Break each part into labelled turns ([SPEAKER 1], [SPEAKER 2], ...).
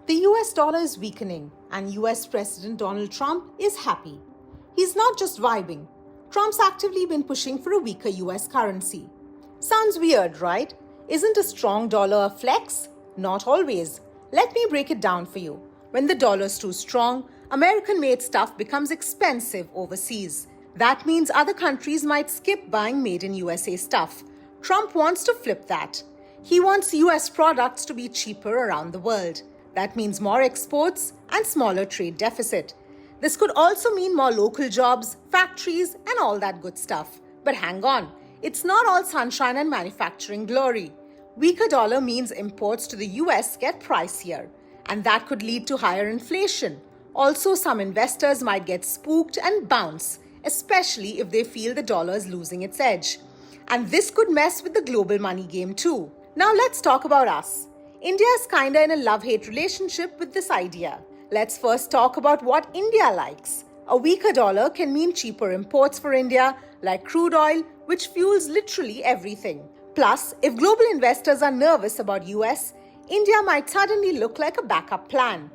[SPEAKER 1] The US dollar is weakening, and US President Donald Trump is happy. He's not just vibing. Trump's actively been pushing for a weaker US currency. Sounds weird, right? Isn't a strong dollar a flex? Not always. Let me break it down for you. When the dollar's too strong, American-made stuff becomes expensive overseas. That means other countries might skip buying made-in-USA stuff. Trump wants to flip that. He wants US products to be cheaper around the world. That means more exports and smaller trade deficit. This could also mean more local jobs, factories, and all that good stuff. But hang on, it's not all sunshine and manufacturing glory. Weaker dollar means imports to the US get pricier, and that could lead to higher inflation. Also, some investors might get spooked and bounce, especially if they feel the dollar is losing its edge. And this could mess with the global money game too. Now let's talk about us. India is kinda in a love-hate relationship with this idea. Let's first talk about what India likes. A weaker dollar can mean cheaper imports for India, like crude oil, which fuels literally everything. Plus, if global investors are nervous about US, India might suddenly look like a backup plan.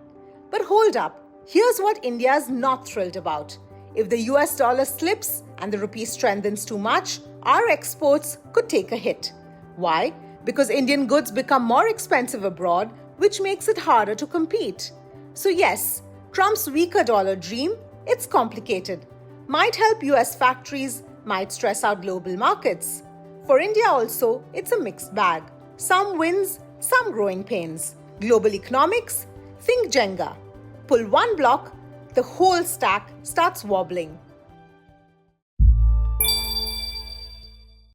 [SPEAKER 1] But hold up, here's what India is not thrilled about. If the US dollar slips and the rupee strengthens too much, our exports could take a hit. Why? Because Indian goods become more expensive abroad, which makes it harder to compete. So yes, Trump's weaker dollar dream, it's complicated. Might help US factories, might stress out global markets. For India also, it's a mixed bag. Some wins, some growing pains. Global economics, think Jenga. Pull one block, the whole stack starts wobbling.